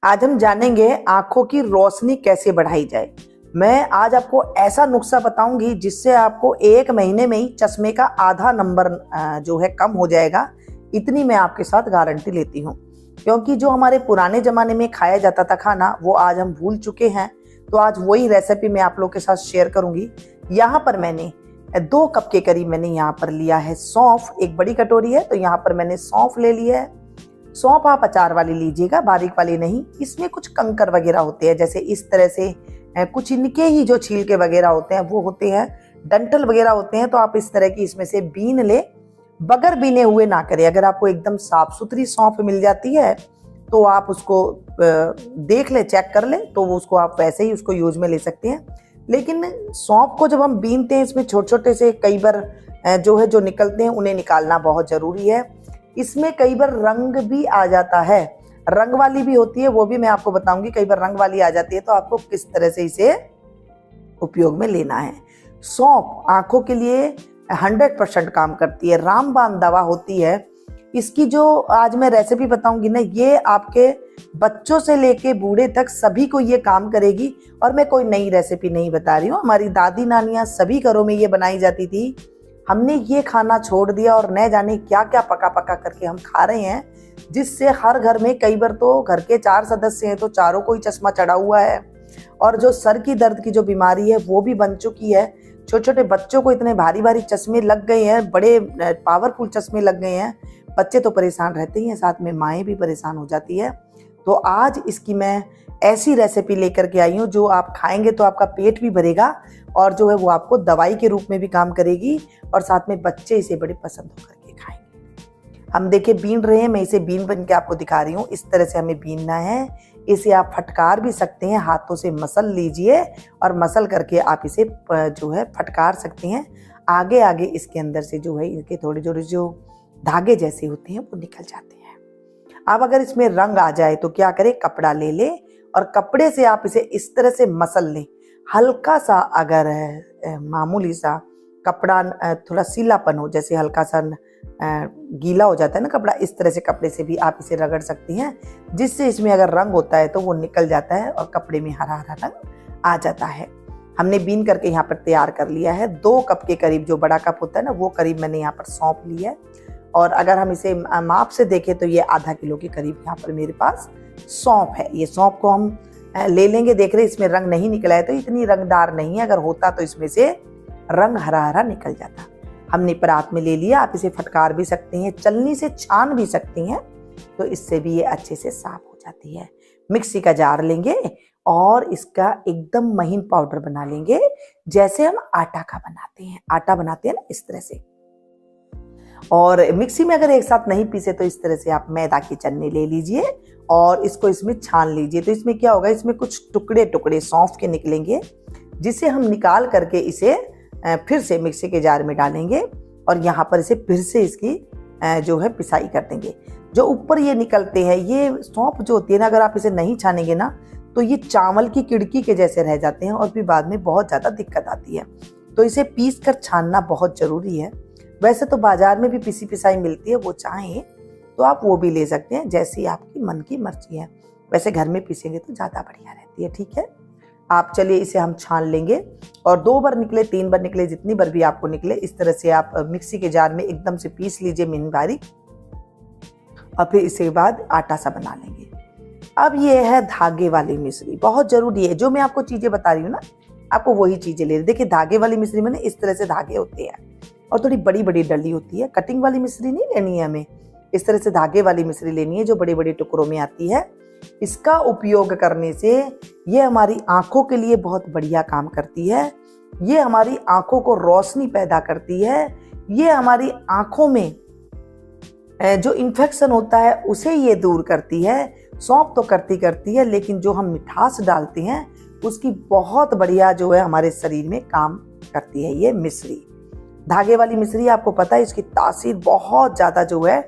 आज हम जानेंगे आंखों की रोशनी कैसे बढ़ाई जाए। मैं आज आपको ऐसा नुस्खा बताऊंगी जिससे आपको 1 महीने में ही चश्मे का आधा नंबर जो है कम हो जाएगा। इतनी मैं आपके साथ गारंटी लेती हूँ, क्योंकि जो हमारे पुराने जमाने में खाया जाता था खाना वो आज हम भूल चुके हैं। तो आज वही रेसिपी मैं आप लोग के साथ शेयर करूंगी। यहाँ पर मैंने 2 कप के करीब मैंने यहाँ पर लिया है सौंफ, एक बड़ी कटोरी है तो यहाँ पर मैंने सौंफ ले लिया है। सौंफ आप अचार वाली लीजिएगा, बारीक वाली नहीं। इसमें कुछ कंकर वगैरह होते हैं, जैसे इस तरह से कुछ इनके ही जो छिलके वगैरह होते हैं वो होते हैं, डंठल वगैरह होते हैं। तो आप इस तरह की इसमें से बीन ले, बगैर बीने हुए ना करें। अगर आपको एकदम साफ सुथरी सौंफ मिल जाती है तो आप उसको देख ले, चेक कर ले, तो उसको आप वैसे ही उसको यूज में ले सकते हैं। लेकिन सौंफ को जब हम बीनते हैं इसमें छोटे छोटे से कई बार जो है जो निकलते हैं उन्हें निकालना बहुत जरूरी है। इसमें कई बार रंग भी आ जाता है, रंग वाली भी होती है, वो भी मैं आपको बताऊंगी। कई बार रंग वाली आ जाती है तो आपको किस तरह से इसे उपयोग में लेना है। सौंफ आंखों के लिए 100% काम करती है, रामबाण दवा होती है। इसकी जो आज मैं रेसिपी बताऊंगी ना, ये आपके बच्चों से लेके बूढ़े तक सभी को ये काम करेगी। और मैं कोई नई रेसिपी नहीं बता रही हूँ, हमारी दादी नानियां सभी घरों में ये बनाई जाती थी। हमने ये खाना छोड़ दिया और न जाने क्या क्या पका पका करके हम खा रहे हैं, जिससे हर घर में कई बार तो घर के 4 सदस्य हैं तो चारों को ही चश्मा चढ़ा हुआ है। और जो सर की दर्द की जो बीमारी है वो भी बन चुकी है। छोटे छोटे बच्चों को इतने भारी भारी चश्मे लग गए हैं, बड़े पावरफुल चश्मे लग गए हैं। बच्चे तो परेशान रहते ही हैं, साथ में माएँ भी परेशान हो जाती है। तो आज इसकी मैं ऐसी रेसिपी लेकर के आई हूँ जो आप खाएंगे तो आपका पेट भी भरेगा और जो है वो आपको दवाई के रूप में भी काम करेगी, और साथ में बच्चे इसे बड़े पसंद होकर के खाएंगे। हम देखिए बीन रहे हैं, मैं इसे बीन बन के आपको दिखा रही हूँ। इस तरह से हमें बीनना है। इसे आप फटकार भी सकते हैं, हाथों से मसल लीजिए और मसल करके आप इसे जो है फटकार सकते हैं। आगे आगे इसके अंदर से जो है इनके थोड़े थोड़े जो धागे जैसे होते हैं वो निकल जाते हैं। अब अगर इसमें रंग आ जाए तो क्या करें, कपड़ा ले ले और कपड़े से आप इसे इस तरह से मसल लें। हल्का सा अगर मामूली सा कपड़ा थोड़ा सीलापन हो, जैसे हल्का सा गीला हो जाता है ना कपड़ा, इस तरह से कपड़े से भी आप इसे रगड़ सकती हैं, जिससे इसमें अगर रंग होता है तो वो निकल जाता है और कपड़े में हरा हरा रंग आ जाता है। हमने बीन करके यहाँ पर तैयार कर लिया है। 2 कप के करीब, जो बड़ा कप होता है ना वो करीब मैंने यहाँ पर सौंप ली है। और अगर हम इसे माप से देखें तो ये आधा किलो के करीब यहाँ पर मेरे पास सौंफ है। ये सौंफ को हम ले लेंगे। देख रहे इसमें रंग नहीं निकला है तो इतनी रंगदार नहीं है, अगर होता तो इसमें से रंग हरा हरा निकल जाता। हमने परात में ले लिया। आप इसे फटकार भी सकते हैं, चलनी से छान भी सकती हैं, तो इससे भी ये अच्छे से साफ हो जाती है। मिक्सी का जार लेंगे और इसका एकदम महीन पाउडर बना लेंगे, जैसे हम आटा का बनाते हैं। आटा बनाते हैं ना इस तरह से। और मिक्सी में अगर एक साथ नहीं पीसे तो इस तरह से आप मैदा की चन्नी ले लीजिए और इसको इसमें छान लीजिए। तो इसमें क्या होगा, इसमें कुछ टुकड़े टुकड़े सौंफ के निकलेंगे, जिसे हम निकाल करके इसे फिर से मिक्सी के जार में डालेंगे और यहाँ पर इसे फिर से इसकी जो है पिसाई कर देंगे। जो ऊपर ये निकलते हैं, ये सौंफ जो होती है ना, अगर आप इसे नहीं छानेंगे ना तो ये चावल की किड़की के जैसे रह जाते हैं और फिर बाद में बहुत ज़्यादा दिक्कत आती है। तो इसे पीस कर छानना बहुत ज़रूरी है। वैसे तो बाजार में भी पिसी पिसाई मिलती है, वो चाहें तो आप वो भी ले सकते हैं, जैसी आपकी मन की मर्जी है। वैसे घर में पीसेंगे तो ज़्यादा बढ़िया रहती है। ठीक है, आप चलिए इसे हम छान लेंगे और 2 बार निकले, 3 बार निकले, जितनी बार भी आपको निकले, इस तरह से आप मिक्सी के जार में एकदम से पीस लीजिए मिन बारीक, और फिर इसके बाद आटा सा बना लेंगे। अब ये है धागे वाली मिश्री, बहुत जरूरी है। जो मैं आपको चीजें बता रही हूँ ना, आपको वही चीजें ले। देखिए धागे वाली मिश्री में ना इस तरह से धागे होते हैं और थोड़ी बड़ी बड़ी डली होती है। कटिंग वाली मिश्री नहीं लेनी है हमें, इस तरह से धागे वाली मिश्री लेनी है जो बड़े बड़े टुकड़ों में आती है। इसका उपयोग करने से ये हमारी आंखों के लिए बहुत बढ़िया काम करती है। ये हमारी आंखों को रोशनी पैदा करती है। ये हमारी आंखों में जो इन्फेक्शन होता है उसे ये दूर करती है। सौंफ तो करती है, लेकिन जो हम मिठास डालते हैं उसकी बहुत बढ़िया जो है हमारे शरीर में काम करती है ये मिश्री। धागे वाली मिश्री आपको पता है इसकी तासीर बहुत ज़्यादा जो है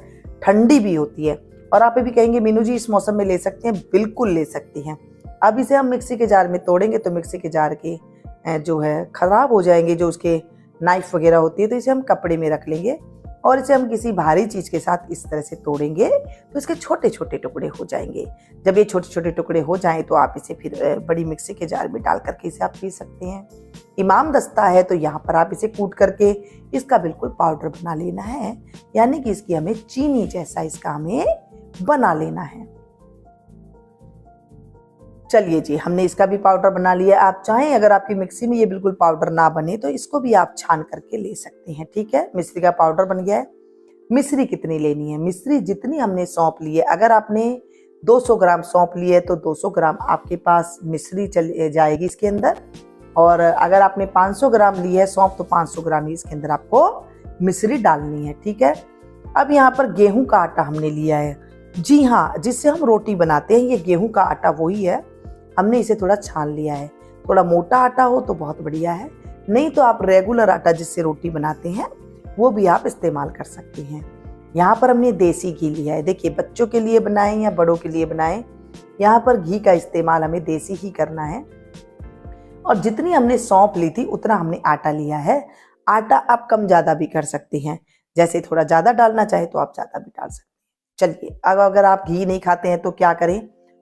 ठंडी भी होती है। और आप ये भी कहेंगे मीनू जी इस मौसम में ले सकते हैं, बिल्कुल ले सकती हैं। अब इसे हम मिक्सी के जार में तोड़ेंगे तो मिक्सी के जार के जो है ख़राब हो जाएंगे, जो उसके नाइफ वगैरह होती है, तो इसे हम कपड़े में रख लेंगे और इसे हम किसी भारी चीज के साथ इस तरह से तोड़ेंगे तो इसके छोटे छोटे टुकड़े हो जाएंगे। जब ये छोटे छोटे टुकड़े हो जाएं तो आप इसे फिर बड़ी मिक्सी के जार में डाल करके इसे आप पी सकते हैं। इमाम दस्ता है तो यहाँ पर आप इसे कूट करके इसका बिल्कुल पाउडर बना लेना है, यानी कि इसकी हमें चीनी जैसा इसका हमें बना लेना है। चलिए जी, हमने इसका भी पाउडर बना लिया। आप चाहें अगर आपकी मिक्सी में ये बिल्कुल पाउडर ना बने तो इसको भी आप छान करके ले सकते हैं। ठीक है, मिश्री का पाउडर बन गया है। मिश्री कितनी लेनी है? मिश्री जितनी हमने सौंफ ली है, अगर आपने 200 ग्राम सौंफ ली है तो 200 ग्राम आपके पास मिश्री चल जाएगी इसके अंदर। और अगर आपने 500 ग्राम ली है सौंफ तो 500 ग्राम ही इसके अंदर आपको मिश्री डालनी है। ठीक है, अब यहाँ पर गेहूं का आटा हमने लिया है। जी हाँ, जिससे हम रोटी बनाते हैं ये गेहूं का आटा वही है। हमने इसे थोड़ा छान लिया है। थोड़ा मोटा आटा हो तो बहुत बढ़िया है, नहीं तो आप रेगुलर आटा जिससे रोटी बनाते हैं वो भी आप इस्तेमाल कर सकते हैं। यहाँ पर हमने देसी घी लिया है। देखिए, बच्चों के लिए बनाएं या बड़ों के लिए बनाएं, यहाँ पर घी का इस्तेमाल हमें देसी ही करना है। और जितनी हमने सौंफ ली थी उतना हमने आटा लिया है। आटा आप कम ज्यादा भी कर सकते हैं, जैसे थोड़ा ज्यादा डालना चाहे तो आप ज्यादा भी डाल सकते हैं। चलिए, अब अगर आप घी नहीं खाते हैं तो क्या करें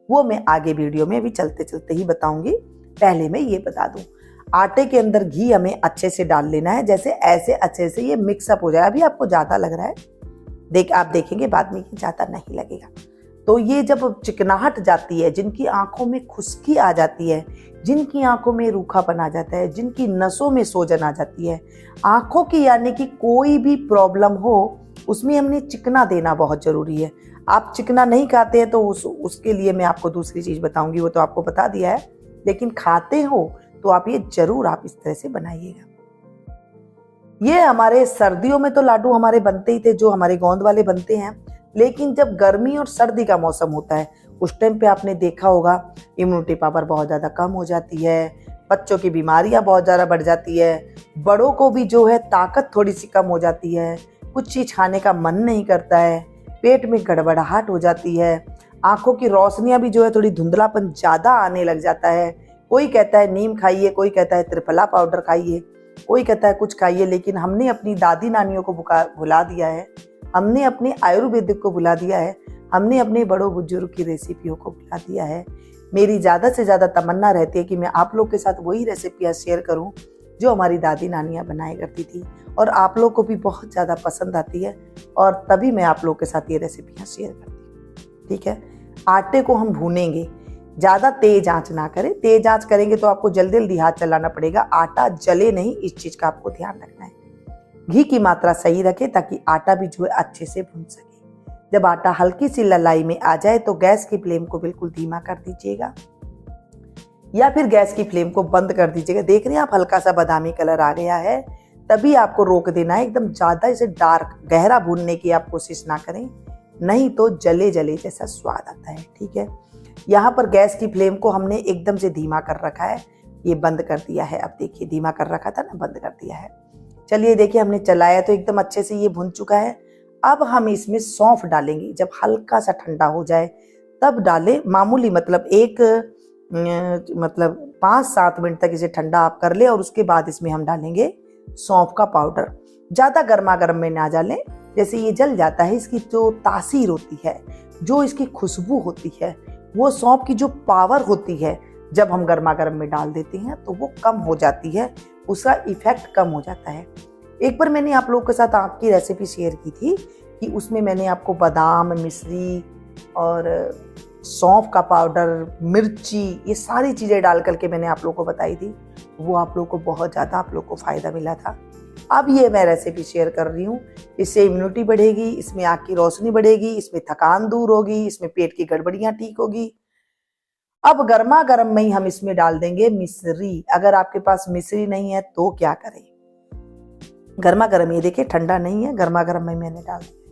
वो मैं आगे वीडियो में भी चलते चलते ही बताऊंगी। पहले मैं ये बता दूं, आटे के अंदर घी हमें अच्छे से डाल लेना है, जैसे ऐसे अच्छे से ये मिक्सअप हो जाए। अभी आपको ज्यादा लग रहा है, आप देखेंगे बाद में कि ज्यादा नहीं लगेगा। तो ये जब चिकनाहट जाती है, जिनकी आंखों में खुश्की आ जाती है, जिनकी आंखों में रूखापन आ जाता है, जिनकी नसों में सोजन आ जाती है, आंखों की यानी कि कोई भी प्रॉब्लम हो उसमें हमने चिकना देना बहुत जरूरी है। आप चिकना नहीं खाते हैं तो उसके लिए मैं आपको दूसरी चीज बताऊंगी, वो तो आपको बता दिया है। लेकिन खाते हो तो आप ये जरूर आप इस तरह से बनाइएगा। ये हमारे सर्दियों में तो लाडू हमारे बनते ही थे, जो हमारे गोंद वाले बनते हैं। लेकिन जब गर्मी और सर्दी का मौसम होता है उस टाइम पे आपने देखा होगा इम्यूनिटी पावर बहुत ज्यादा कम हो जाती है, बच्चों की बीमारियां बहुत ज्यादा बढ़ जाती है, बड़ों को भी जो है ताकत थोड़ी सी कम हो जाती है, कुछ चीज खाने का मन नहीं करता है, पेट में गड़बड़ाहट हो जाती है, आंखों की रोशनियां भी जो है थोड़ी धुंधलापन ज्यादा आने लग जाता है। कोई कहता है नीम खाइए, कोई कहता है त्रिफला पाउडर खाइए, कोई कहता है कुछ खाइए, लेकिन हमने अपनी दादी नानियों को भुला दिया है, हमने अपने आयुर्वेदिक को भुला दिया है, हमने अपने बड़ों बुजुर्ग की रेसिपियों को भुला दिया है। मेरी ज़्यादा से ज़्यादा तमन्ना रहती है कि मैं आप लोग के साथ वही रेसिपियाँ शेयर करूं जो हमारी दादी नानियाँ बनाया करती थी और आप लोग को भी बहुत ज़्यादा पसंद आती है, और तभी मैं आप लोग के साथ ये रेसिपियाँ शेयर करती हूँ। ठीक है, आटे को हम भूनेंगे, ज़्यादा तेज आंच ना करें। तेज आंच करेंगे तो आपको जल्दी जल्दी हाथ चलाना पड़ेगा, आटा जले नहीं, इस चीज़ का आपको ध्यान रखना है। घी की मात्रा सही रखें ताकि आटा भी जो है अच्छे से भून सके। जब आटा हल्की सी ललाई में आ जाए तो गैस की फ्लेम को बिल्कुल धीमा कर दीजिएगा, या फिर गैस की फ्लेम को बंद कर दीजिएगा। देख रहे हैं आप, हल्का सा बादामी कलर आ गया है, तभी आपको रोक देना है। एकदम ज्यादा इसे डार्क गहरा भूनने की आप कोशिश ना करें, नहीं तो जले जले जैसा स्वाद आता है। ठीक है, यहाँ पर गैस की फ्लेम को हमने एकदम से धीमा कर रखा है, ये बंद कर दिया है। अब देखिए, धीमा कर रखा था ना, बंद कर दिया है। चलिए देखिए, हमने चलाया तो एकदम अच्छे से ये भुन चुका है। अब हम इसमें सौंफ डालेंगे, जब हल्का सा ठंडा हो जाए तब डालें। मामूली मतलब 5-7 मिनट तक इसे ठंडा आप कर ले, और उसके बाद इसमें हम डालेंगे सौंफ का पाउडर। ज़्यादा गर्मा गर्म में ना डालें, जैसे ये जल जाता है। इसकी जो तासीर होती है, जो इसकी खुशबू होती है, वो सौंफ की जो पावर होती है, जब हम गर्मा गर्म में डाल देते हैं तो वो कम हो जाती है, उसका इफेक्ट कम हो जाता है। एक बार मैंने आप लोगों के साथ आम की रेसिपी शेयर की थी कि उसमें मैंने आपको बादाम, मिश्री और सौंफ का पाउडर, मिर्ची, ये सारी चीज़ें डाल करके मैंने आप लोगों को बताई थी। वो आप लोगों को बहुत ज़्यादा आप लोग को फ़ायदा मिला था। अब ये मैं रेसिपी शेयर कर रही हूँ, इससे इम्यूनिटी बढ़ेगी, इसमें आँख की रोशनी बढ़ेगी, इसमें थकान दूर होगी, इसमें पेट की गड़बड़ियाँ ठीक होगी। अब गर्मा गर्म में ही हम इसमें डाल देंगे मिश्री। अगर आपके पास मिश्री नहीं है तो क्या करें, गर्मा गर्म, ये देखिए ठंडा नहीं है, गर्मा गर्म में मैंने डाल दिया।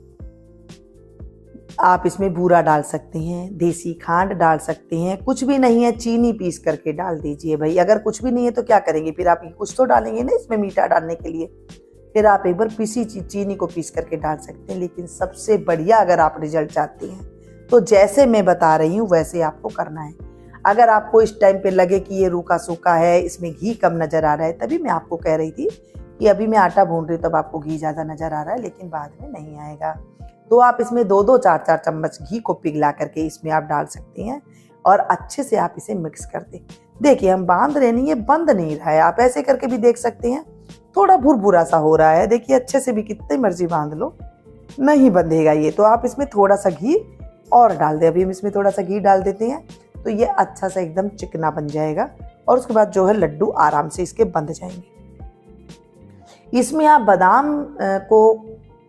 आप इसमें बूरा डाल सकते हैं, देसी खांड डाल सकते हैं, कुछ भी नहीं है चीनी पीस करके डाल दीजिए भाई। अगर कुछ भी नहीं है तो क्या करेंगे, फिर आप कुछ तो डालेंगे ना इसमें मीठा डालने के लिए, फिर आप एक बार पीसी चीनी को पीस करके डाल सकते हैं। लेकिन सबसे बढ़िया अगर आप रिजल्ट चाहते हैं तो जैसे मैं बता रही हूँ वैसे आपको करना है। अगर आपको इस टाइम पे लगे कि ये रूखा सूखा है, इसमें घी कम नजर आ रहा है, तभी मैं आपको कह रही थी कि अभी मैं आटा भून रही हूँ तब आपको घी ज़्यादा नज़र आ रहा है, लेकिन बाद में नहीं आएगा। तो आप इसमें 2-2 4-4 चम्मच घी को पिघला करके इसमें आप डाल सकती हैं और अच्छे से आप इसे मिक्स कर दें। देखिए हम बांध रहे नहीं, ये बंद नहीं रहा है, आप ऐसे करके भी देख सकते हैं। थोड़ा भुरभुरा सा हो रहा है, देखिए अच्छे से भी कितनी मर्जी बांध लो नहीं बंधेगा ये। तो आप इसमें थोड़ा सा घी और डाल दें। अभी हम इसमें थोड़ा सा घी डाल देते हैं तो ये अच्छा सा एकदम चिकना बन जाएगा और उसके बाद जो है लड्डू आराम से इसके बंध जाएंगे। इसमें आप बादाम को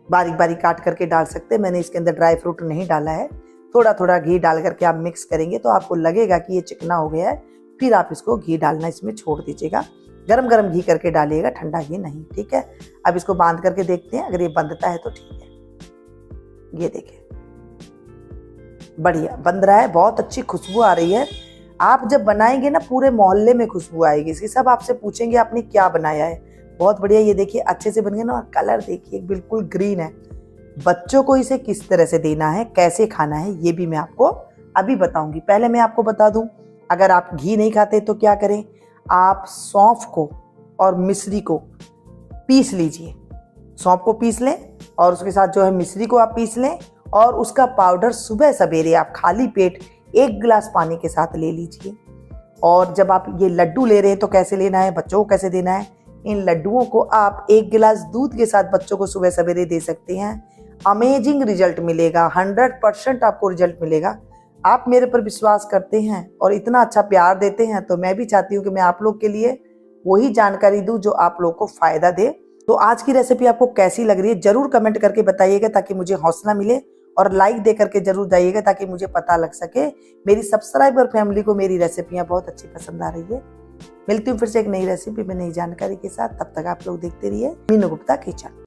बारीक बारीक काट करके डाल सकते हैं। मैंने इसके अंदर ड्राई फ्रूट नहीं डाला है। थोड़ा थोड़ा घी डाल करके आप मिक्स करेंगे तो आपको लगेगा कि ये चिकना हो गया है। फिर आप इसको घी डालना इसमें छोड़ दीजिएगा। गरम गरम घी करके डालिएगा, ठंडा घी नहीं, ठीक है। अब इसको बांध करके देखते हैं, अगर ये बंधता है तो ठीक है। ये देखिए बढ़िया बंध रहा है, बहुत अच्छी खुशबू आ रही है। आप जब बनाएंगे ना पूरे मोहल्ले में खुशबू आएगी इसकी, सब आपसे पूछेंगे आपने क्या बनाया है। बहुत बढ़िया, ये देखिए अच्छे से बन गया ना। और कलर देखिए बिल्कुल ग्रीन है। बच्चों को इसे किस तरह से देना है, कैसे खाना है, ये भी मैं आपको अभी बताऊंगी। पहले मैं आपको बता दूं, अगर आप घी नहीं खाते तो क्या करें, आप सौंफ को और मिश्री को पीस लीजिए। सौंफ को पीस लें और उसके साथ जो है मिश्री को आप पीस लें और उसका पाउडर सुबह सवेरे आप खाली पेट 1 गिलास पानी के साथ ले लीजिए। और जब आप ये लड्डू ले रहे हैं तो कैसे लेना है, बच्चों को कैसे देना है, इन लड्डुओं को आप 1 गिलास दूध के साथ बच्चों को सुबह सवेरे दे सकते हैं। अमेजिंग रिजल्ट मिलेगा, 100% आपको रिजल्ट मिलेगा। आप मेरे पर विश्वास करते हैं और इतना अच्छा प्यार देते हैं तो मैं भी चाहती हूँ कि मैं आप लोग के लिए वही जानकारी दूँ जो आप लोग को फायदा दे। तो आज की रेसिपी आपको कैसी लग रही है जरूर कमेंट करके बताइएगा ताकि मुझे हौसला मिले, और लाइक दे करके जरूर जाइएगा ताकि मुझे पता लग सके मेरी सब्सक्राइबर फैमिली को मेरी रेसिपियाँ बहुत अच्छी पसंद आ रही है। मिलती हूँ फिर से एक नई रेसिपी में नई जानकारी के साथ। तब तक आप लोग देखते रहिए मीनू गुप्ता किचन।